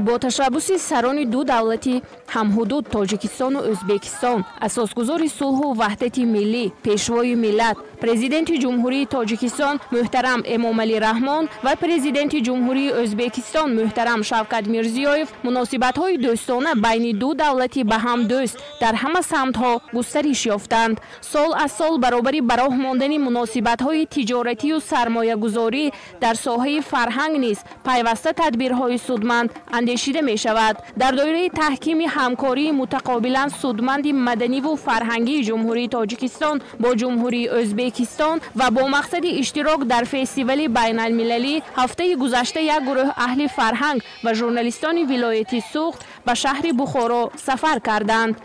با تشبث سران دو دولتی همحدود تاجیکستان و ازبکستان، اساسگزار صلح و وحدت ملی، پیشوای ملت، پرزیدنت جمهوری تاجیکستان محترم امامعلی رحمان و پرزیدنت جمهوری ازبکستان محترم شوکت میرزیویف مناسبت‌های دوستانه بین دو دولتی به هم دوست در همه سمت‌ها گسترش یافتند. سال از سال برابری براه ماندن مناسبت‌های تجارتی و سرمایه‌گذاری در ساحه فرهنگ نیز پیوسته تدبیرهای سودمند اندیشیده می‌شود. در دایره تحکیم همکاری متقابلا سودمند مدنی و فرهنگی جمهوری تاجیکستان با جمهوری ازبکستان و با مقصد اشتراک در فستیوال بین المللی هفته گذشته یک گروه اهل فرهنگ و ژورنالیستان ولایت سوخت به شهر بخارا سفر کردند.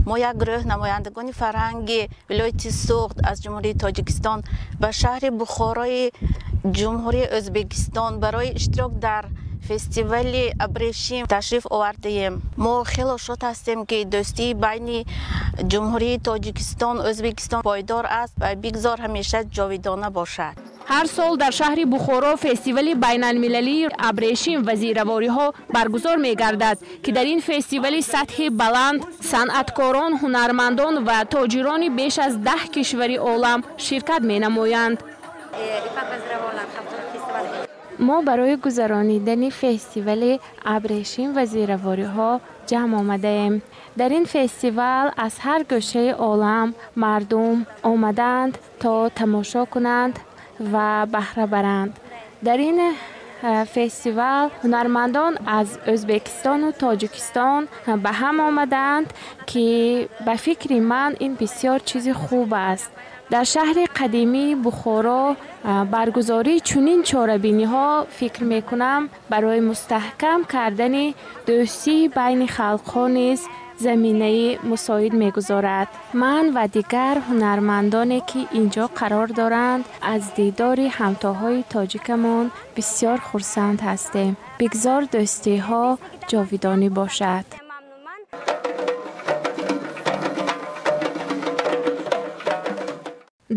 ما یک گروه نمایندگان فرهنگی ولایت سوخت از جمهوری تاجیکستان به شهر بخارای جمهوری ازبکستان برای اشتراک در فستیوال ابریشم تشریف آوردیم. ما خیلی شاد هستیم که دوستی بین جمهوری تاجیکستان و ازبکستان پایدار است و بگذار همیشه جاودانه باشد. هر سال در شهر بخارا فستیوال بین المللی ابریشم و زیرواری ها برگزار می گردد که در این فستیوال سطح بلند صنعتکاران، هنرمندان و تاجران بیش از 10 کشور عالم شرکت می نمایند. ما برای گذرانیدن فستیوال ابریشم و زیرواری ها جمع آمده ایم. در این فستیوال از هر گوشه عالم مردم آمدند تا تماشا کنند و بهره برند. در این فستیوال هنرمندان از ازبکستان و تاجیکستان به هم آمدند که به فکر من این بسیار چیز خوب است. در شهر قدیمی بخارا برگزاری چنین چاره‌بینی ها فکر می کنم برای مستحکم کردن دوستی بین خلق ها نیز زمینه مساعد می گذارد. من و دیگر هنرمندانی که اینجا قرار دارند از دیدار همتاهای تاجیکمان بسیار خرسند هستیم. بگذار دوستی ها جاودانی باشد.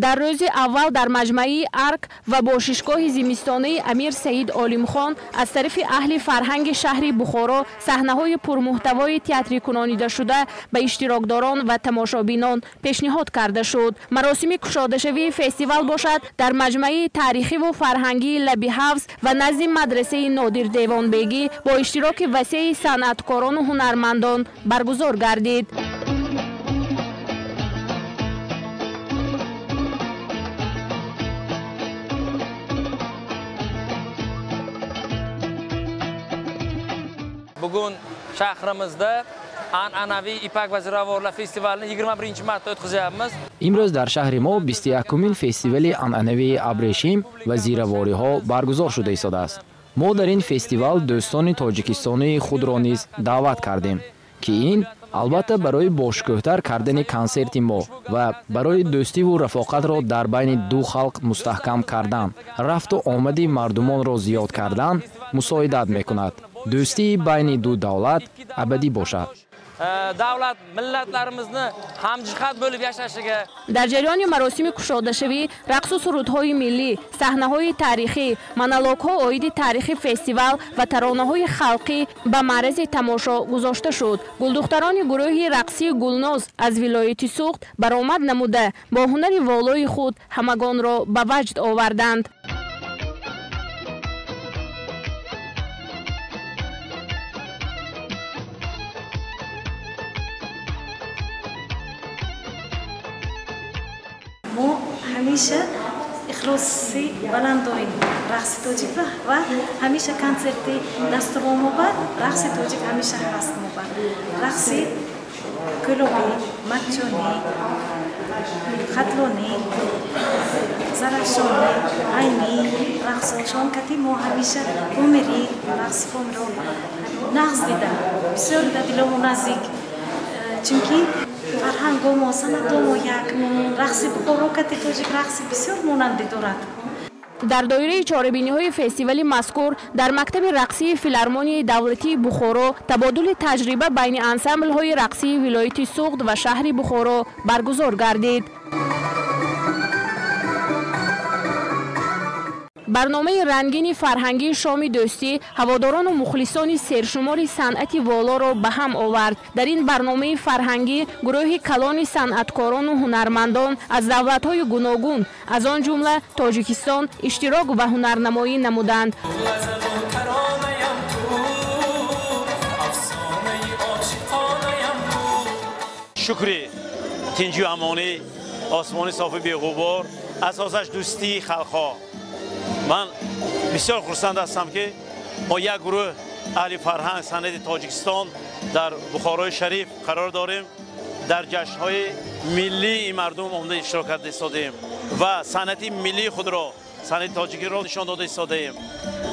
در روز اول در مجمع ارک و باششگاه زمستانه امیر سعید عالمخان از طرف اهل فرهنگ شهر بخارا صحنه‌های پرمحتوای تئاتری کنانیده شده به اشتراکداران و تماشابینان پیشنهاد کرده شد. مراسم کشاده‌شوی فستیوال باشد در مجمع تاریخی و فرهنگی لبی حفظ و نزد مدرسه نادر دیوانبگی با اشتراک وسیع صنعتکاران و هنرمندان برگزار گردید. Bugun shahrimizda an'anaviy Ipak va ziravorlar festivalini 21-marta o'tkazyapmiz. امروز در شهر ما 21مین فستیوال انعنوی ابریشم و زیرواری ها برگزار شده ایستاده است. ما در این فستیوال دوستان تاجیکستانی خود را نیز دعوت کردیم که این البته برای باشکوه‌تر کردن کنسرت ما و برای دوستی و رفاقت را در بین دو خلق مستحکم کردن، رفت و آمد مردمان را زیاد کردن مساعدت میکند. دوستی بین دو دولت ابدی باشد. Davlat millatlarimizni hamjihat bo'lib yashashiga. در جریان مراسم کشاده‌شوی رقص و سرودهای ملی، صحنه‌های تاریخی، مونولوگ‌ها عاید تاریخ فستیوال و ترانه‌های خلقی به معرض تماشا گذاشته شد. گلدختران گروه رقصی گلناز از ولایت سوخت برآمد نموده با هنر والای خود همگان را به وجد آوردند. ما همیشه اخلاصی بلند داریم رقص تاجیک و همیشه کنسرت دستور ما بر رقص تاجیک همیشه هست ما بر رقص کلوبی، مچونی، خطلونی، زرفشانی، عینی، رقصشان کتی ما همیشه کومری رقص کوم رو نقص دیده بسیار دلمون نزدیک چونکی فرهنگ ما سنت ما یک رقص بخارا کتی تاجیک رقص بسیار ماننده دارد. در دایره چاره‌بینی‌های فستیوال مذکور در مکتب رقصی فیلارمونی دولتی بخارا تبادل تجربه بین انسمبل‌های رقصی ولایت سوخت و شهر بخارا برگزار گردید. برنامه رنگین فرهنگی شام دوستی هواداران و مخلصان سرشمار صنعت والا را به هم آورد. در این برنامه فرهنگی گروه کلان صنعتکاران و هنرمندان از دولت‌های گوناگون از آن جمله تاجیکستان اشتراک و هنرنمایی نمودند. شکری تنجی و امانی آسمانی صافی بی غبار اساسش دوستی خلقها. من بسیار خرسند هستم که ما یک گروه اهل فرهنگ صنعت تاجیکستان در بخارای شریف قرار داریم. در جشن‌های ملی مردم آمده اشتراک دادیم و صنعت ملی خود را صنعت تاجیکی را نشان داده ایستادیم.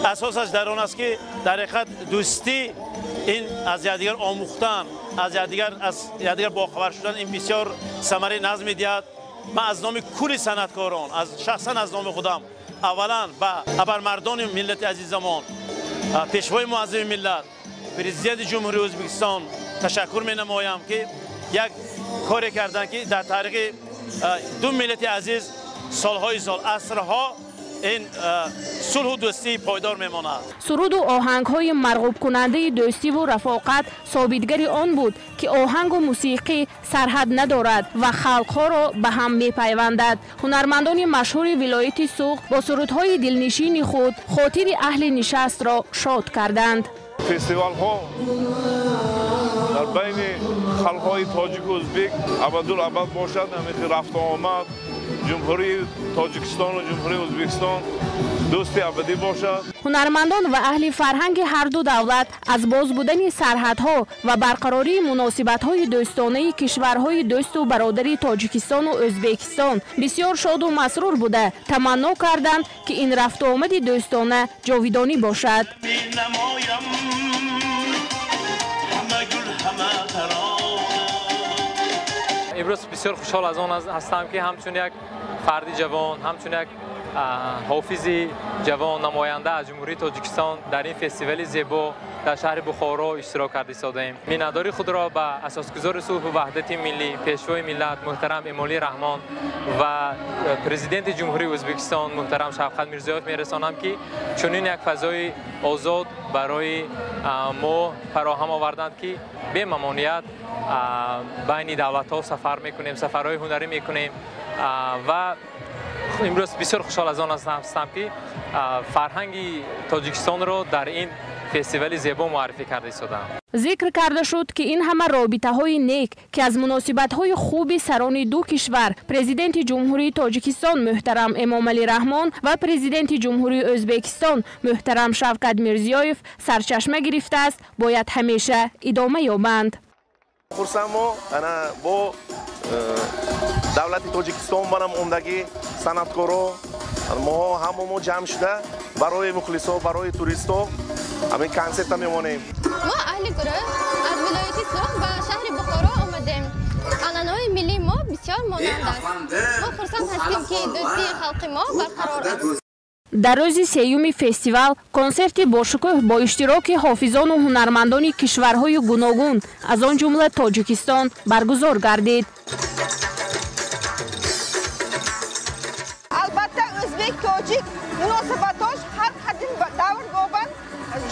اساسش در آن است که در حقیقت دوستی این از یکدیگر آموختن، از یکدیگر باخبر شدن این بسیار ثمره نظم می‌دهد. من از نام کل صنعتکاران شخصا از نام خودم اولا به ابرمردان ملت عزیزمان، پیشوای معظم ملت پرزیدنت جمهوری ازبکستان تشکر می‌نمایم که یک کاری کردن که در تاریخ دو ملت عزیز سالهای سال عصرها این صلح و دوستی پایدار میماند. سرود و آهنگ‌های مرغوب کننده دوستی و رفاقت ثابتگر آن بود که آهنگ و موسیقی سرحد ندارد و خلق‌ها را به هم می‌پیوندد. هنرمندان مشهور ولایت سوق با سرودهای دلنشین خود خاطر اهل نشست را شاد کردند. فستیوال‌ها در بین خلق‌های تاجیک و ازبک ابدالابد باشد. همین رفت و آمد جمهوری تاجیکستان و جمهوری ازبکستان دوستی ابدی باشد. هنرمندان و اهل فرهنگ هر دو دولت از باز بودن سرحدها و برقراری مناسبت‌های دوستانه کشورهای دوست و برادری تاجیکستان و ازبکستان بسیار شاد و مسرور بوده تمنا کردند که این رفت و آمد دوستانه جاودانی باشد. امروز بسیار خوشحال از آن هستم که همچون یک فردی جوان، همچون یک حافظی جوان نماینده از جمهوری تاجیکستان در این فستیوال زیبا در شهر بخارا اشتراک کرده ایستادیم. میهن‌داری خود را به اساسگزار صلح و وحدت ملی پیشوای ملت محترم امالی رحمان و پرزیدنت جمهوری ازبکستان محترم شفقت میرزایف میرسانم که چنین یک فضای آزاد برای ما فراهم آوردند که به ممانعت بین دولت‌ها سفر میکنیم، سفرهای هنری میکنیم و امروز بسیار خوشحال از آن هستم که فرهنگ تاجیکستان را در این فستیوال زیبا معرفی کرده ایستادم. ذکر کرده شد که این همه رابطه‌های نیک که از مناسبت‌های خوب سران دو کشور پرزیدنت جمهوری تاجیکستان محترم امامعلی رحمان و پرزیدنت جمهوری ازبکستان محترم شفقت میرزیایف سرچشمه گرفته است باید همیشه ادامه یابند. خرسندم با دولت تاجیکستان برام اومدگی صنعتکارا ما هممون جمع شده برای مخلصا برای توریستا همین کنسرت میمونیم. ما اهل گروه از ولایت سوق و شهر بخارا آمدیم. عنعنه‌های ملی ما بسیار مانند است. ما خرسند هستیم که دوستی خلق ما برقرار است. در روز سیوم فستیوال کنسرت باشکوه با اشتراک حافظان و هنرمندان کشورهای گوناگون از آن جمله تاجیکستان برگزار گردید. البته ازبک تاجیک مناسبتاش هر قدیم دور بابند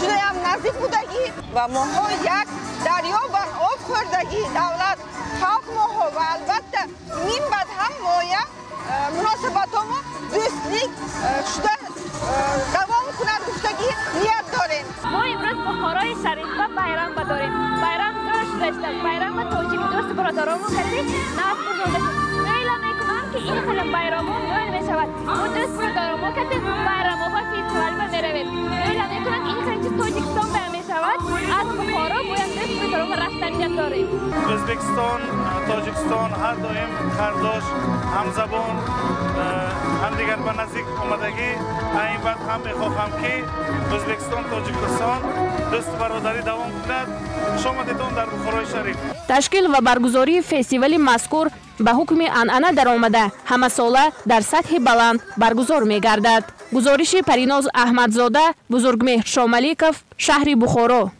جدا هم نزدیک بودگی و ماها یک دریا بر آب خوردگی دولت خلق ماها و البته نیم بعد هم مایه مناسبتامو دوستلیک شده دوام کنند گفتگی نیت داریم. ما امروز بخارای شریف و بیرام داریم. بیرام داشته بیرام تاجیک دوست برادرامو کردیم ناز بزرگ میلا میکنم که این خیلی بیرامو نویل میشود و دوست برادرامو کردیم بیرامو با فستیوال با میروید میلا میکنم این خیلی تاجیکستان به میشود از بخارا باید دوست برادرامو رفتنیت داریم. ازبکستان تاجیکستان هر دویم خرداش همزبان هم دیگر به نزدیک آمدگی این بعد هم میخواهم که ازبکستان تاجیکستان دوست برادری دوام کند. شامتتان در بخارای شریف. تشکیل و برگزاری فستیوال مذکور به حکم عنعنه در آمده همه ساله در سطح بلند برگزار می گردد. گزارش پریناز احمدزاده، بزرگمهر شاملیکوف، شهر بخارا.